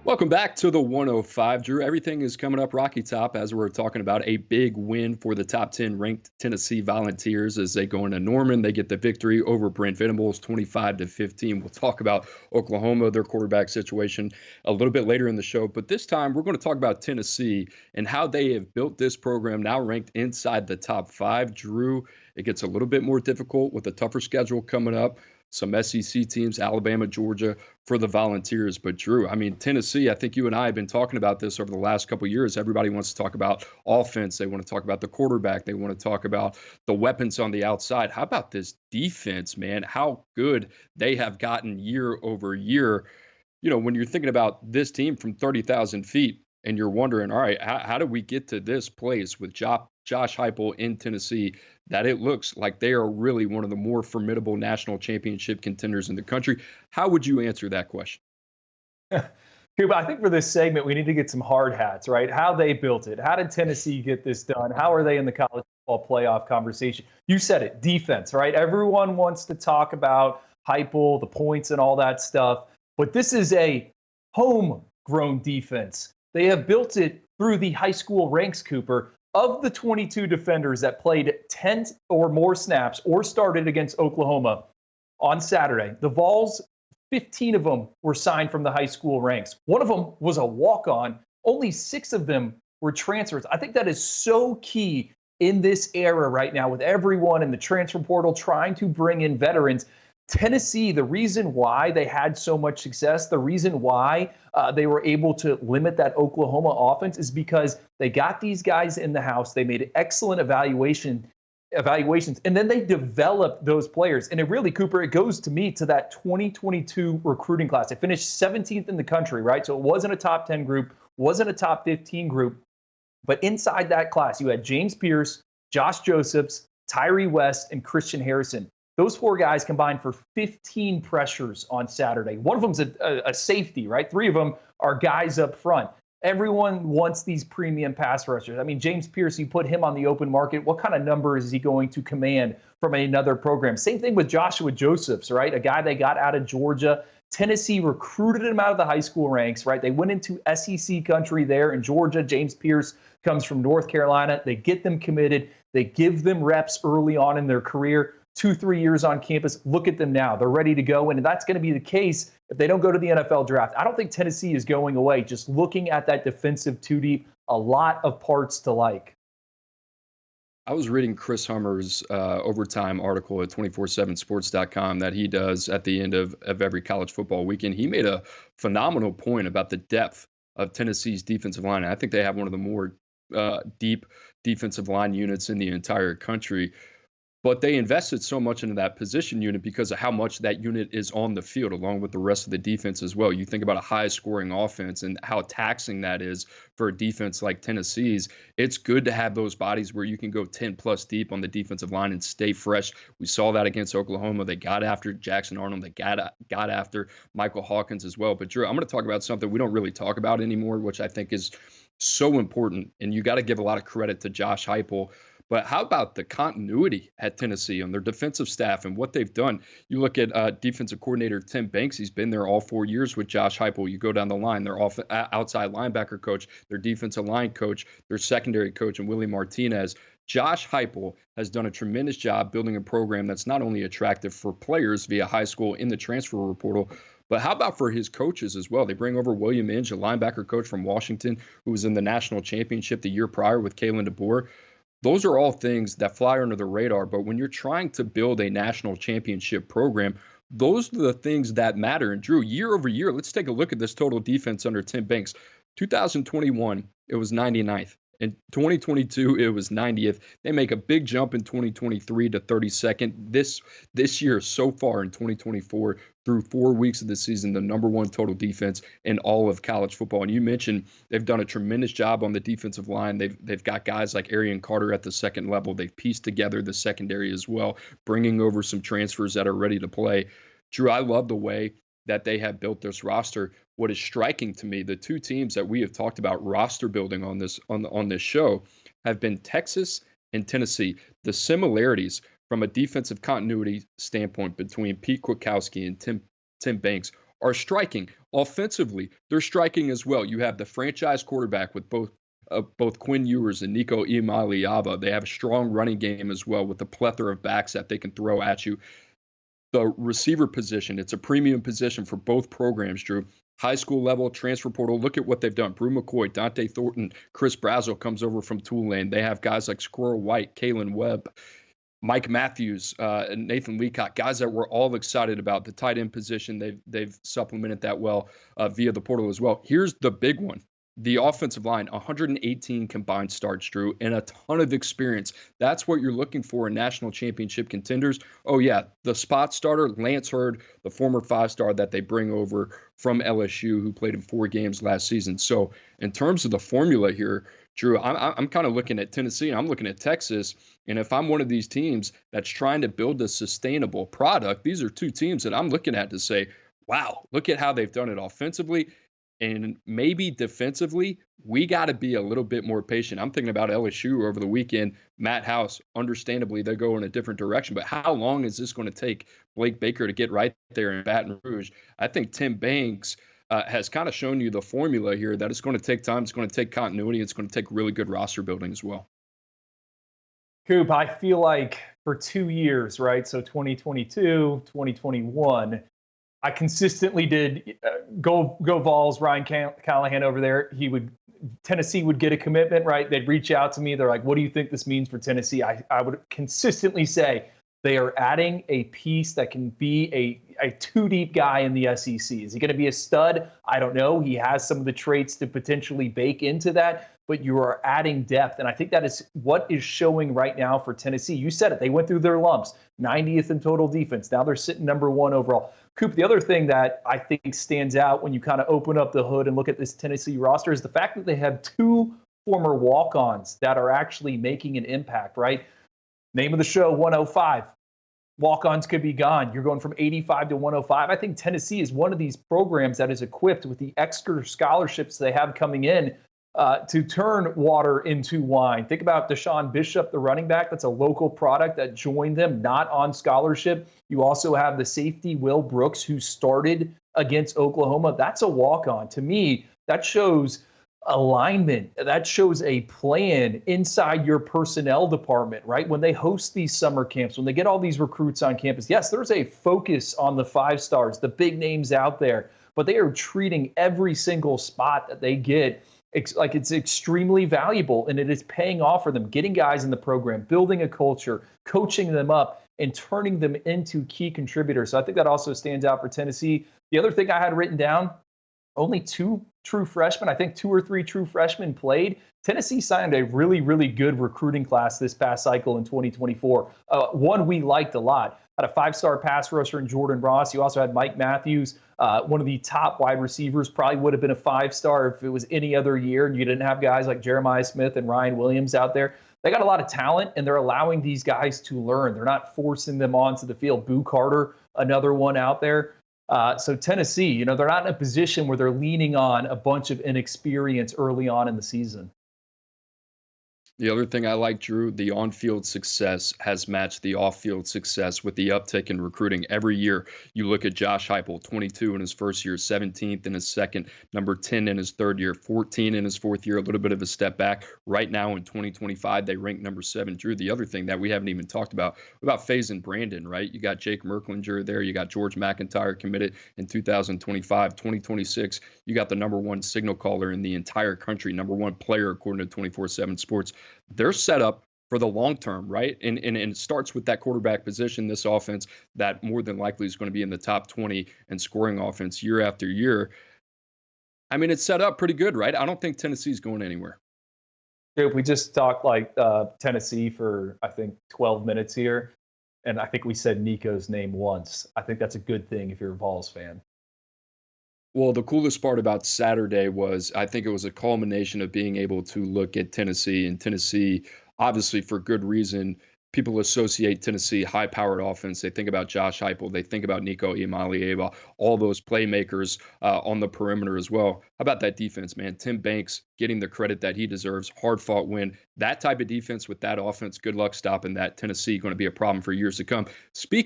Welcome back to the 105, Drew. Everything is coming up Rocky Top as we're talking about a big win for the top 10 ranked Tennessee Volunteers as they go into Norman. They get the victory over Brent Venables 25-15. We'll talk about Oklahoma, their quarterback situation a little bit later in the show. But this time we're going to talk about Tennessee and how they have built this program now ranked inside the top five. Drew, it gets a little bit more difficult with a tougher schedule coming up. Some SEC teams, Alabama, Georgia, for the Volunteers. But Drew, I mean, Tennessee, I think you and I have been talking about this over the last couple of years. Everybody wants to talk about offense. They want to talk about the quarterback. They want to talk about the weapons on the outside. How about this defense, man? How good they have gotten year over year. When you're thinking about this team from 30,000 feet and you're wondering, all right, how do we get to this place with Josh Heupel in Tennessee, that it looks like they are really one of the more formidable national championship contenders in the country? How would you answer that question? Cuba, I think for this segment, we need to get some hard hats, right? How they built it. How did Tennessee get this done? How are they in the college football playoff conversation? You said it, defense, right? Everyone wants to talk about Heupel, the points, and all that stuff. But this is a homegrown defense. They have built it through the high school ranks, Cooper. Of the 22 defenders that played 10 or more snaps or started against Oklahoma on Saturday, the Vols, 15 of them were signed from the high school ranks. One of them was a walk-on. Only 6 of them were transfers. I think that is so key in this era right now with everyone in the transfer portal trying to bring in veterans. Tennessee, the reason why they had so much success, the reason why they were able to limit that Oklahoma offense is because they got these guys in the house. They made excellent evaluations, and then they developed those players. And it really, Cooper, it goes to me to that 2022 recruiting class. They finished 17th in the country, right? So it wasn't a top 10 group, wasn't a top 15 group. But inside that class, you had James Pierce, Josh Josephs, Tyree West, and Christian Harrison. Those 4 guys combined for 15 pressures on Saturday. One of them's a safety, right? 3 of them are guys up front. Everyone wants these premium pass rushers. I mean, James Pierce, you put him on the open market. What kind of number is he going to command from another program? Same thing with Joshua Josephs, right? A guy they got out of Georgia. Tennessee recruited him out of the high school ranks, right? They went into SEC country there in Georgia. James Pierce comes from North Carolina. They get them committed. They give them reps early on in their career. 2-3 years on campus. Look at them now. They're ready to go. And that's going to be the case if they don't go to the NFL draft. I don't think Tennessee is going away. Just looking at that defensive two deep, a lot of parts to like. I was reading Chris Hummer's overtime article at 247sports.com that he does at the end of every college football weekend. He made a phenomenal point about the depth of Tennessee's defensive line. I think they have one of the more deep defensive line units in the entire country. But they invested so much into that position unit because of how much that unit is on the field, along with the rest of the defense as well. You think about a high-scoring offense and how taxing that is for a defense like Tennessee's. It's good to have those bodies where you can go 10-plus deep on the defensive line and stay fresh. We saw that against Oklahoma. They got after Jackson Arnold. They got after Michael Hawkins as well. But, Drew, I'm going to talk about something we don't really talk about anymore, which I think is so important. And you got to give a lot of credit to Josh Heupel. But how about the continuity at Tennessee on their defensive staff and what they've done? You look at defensive coordinator Tim Banks. He's been there all 4 years with Josh Heupel. You go down the line, their outside linebacker coach, their defensive line coach, their secondary coach, and Willie Martinez. Josh Heupel has done a tremendous job building a program that's not only attractive for players via high school in the transfer portal, but how about for his coaches as well? They bring over William Inge, a linebacker coach from Washington, who was in the national championship the year prior with Kalen DeBoer. Those are all things that fly under the radar. But when you're trying to build a national championship program, those are the things that matter. And Drew, year over year, let's take a look at this total defense under Tim Banks. 2021, it was 99th. In 2022, it was 90th. They make a big jump in 2023 to 32nd. This year, so far in 2024, through 4 weeks of the season, the number one total defense in all of college football. And you mentioned they've done a tremendous job on the defensive line. They've got guys like Arian Carter at the second level. They've pieced together the secondary as well, bringing over some transfers that are ready to play. Drew, I love the way that they have built this roster. What is striking to me, the 2 teams that we have talked about roster building on this show have been Texas and Tennessee. The similarities from a defensive continuity standpoint between Pete Kwiatkowski and Tim Banks are striking. Offensively, they're striking as well. You have the franchise quarterback with both Quinn Ewers and Nico Iamaleava. They have a strong running game as well with a plethora of backs that they can throw at you. The receiver position, it's a premium position for both programs, Drew. High school level, transfer portal, look at what they've done. Brew McCoy, Dante Thornton, Chris Brazel comes over from Tulane. They have guys like Squirrel White, Kalen Webb, Mike Matthews, and Nathan Leacock, guys that we're all excited about. The tight end position, they've supplemented that well via the portal as well. Here's the big one. The offensive line, 118 combined starts, Drew, and a ton of experience. That's what you're looking for in national championship contenders. Oh, yeah, the spot starter, Lance Hurd, the former five-star that they bring over from LSU, who played in 4 games last season. So in terms of the formula here, Drew, I'm kind of looking at Tennessee and I'm looking at Texas. And if I'm one of these teams that's trying to build a sustainable product, these are 2 teams that I'm looking at to say, wow, look at how they've done it offensively. And maybe defensively, we got to be a little bit more patient. I'm thinking about LSU over the weekend. Matt House, understandably, they go in a different direction. But how long is this going to take Blake Baker to get right there in Baton Rouge? I think Tim Banks has kind of shown you the formula here that it's going to take time. It's going to take continuity. It's going to take really good roster building as well. Coop, I feel like for 2 years, right? So 2022, 2021, I consistently did go Vols. Ryan Callahan over there. Tennessee would get a commitment, right? They'd reach out to me. They're like, "What do you think this means for Tennessee?" I would consistently say they are adding a piece that can be a 2-deep guy in the SEC. Is he going to be a stud? I don't know. He has some of the traits to potentially bake into that, but you are adding depth. And I think that is what is showing right now for Tennessee. You said it. They went through their lumps, 90th in total defense. Now they're sitting number 1 overall. Coop, the other thing that I think stands out when you kind of open up the hood and look at this Tennessee roster is the fact that they have 2 former walk-ons that are actually making an impact, right? Name of the show, 105. Walk-ons could be gone. You're going from 85 to 105. I think Tennessee is one of these programs that is equipped with the extra scholarships they have coming in to turn water into wine. Think about Deshaun Bishop, the running back. That's a local product that joined them, not on scholarship. You also have the safety, Will Brooks, who started against Oklahoma. That's a walk-on. To me, that shows alignment. That shows a plan inside your personnel department, right? When they host these summer camps, when they get all these recruits on campus, yes, there's a focus on the 5 stars, the big names out there, but they are treating every single spot that they get like it's extremely valuable, and it is paying off for them, getting guys in the program, building a culture, coaching them up, and turning them into key contributors. So I think that also stands out for Tennessee. The other thing I had written down, only 2 true freshmen. I think 2 or 3 true freshmen played. Tennessee signed a really, really good recruiting class this past cycle in 2024. One we liked a lot. Had a 5-star pass rusher in Jordan Ross. You also had Mike Matthews, one of the top wide receivers, probably would have been a 5-star if it was any other year and you didn't have guys like Jeremiah Smith and Ryan Williams out there. They got a lot of talent, and they're allowing these guys to learn. They're not forcing them onto the field. Boo Carter, another one out there. So Tennessee, they're not in a position where they're leaning on a bunch of inexperience early on in the season. The other thing I like, Drew, the on-field success has matched the off-field success with the uptick in recruiting. Every year, you look at Josh Heupel, 22 in his first year, 17th in his second, number 10 in his third year, 14 in his fourth year, a little bit of a step back. Right now in 2025, they rank number 7. Drew, the other thing that we haven't even talked about Faze and Brandon, right? You got Jake Merklinger there. You got George McIntyre committed in 2025. 2026, you got the number 1 signal caller in the entire country, number 1 player according to 24/7 Sports. They're set up for the long term, right? And it starts with that quarterback position, this offense that more than likely is going to be in the top 20 and scoring offense year after year. I mean, it's set up pretty good, right? I don't think Tennessee's going anywhere. If we just talked like Tennessee for, I think, 12 minutes here, and I think we said Nico's name once. I think that's a good thing if you're a Vols fan. Well, the coolest part about Saturday was I think it was a culmination of being able to look at Tennessee, and Tennessee, obviously for good reason, people associate Tennessee high-powered offense. They think about Josh Heupel. They think about Nico Iamaleava, all those playmakers on the perimeter as well. How about that defense, man? Tim Banks getting the credit that he deserves. Hard-fought win. That type of defense with that offense, good luck stopping that. Tennessee going to be a problem for years to come. Speaking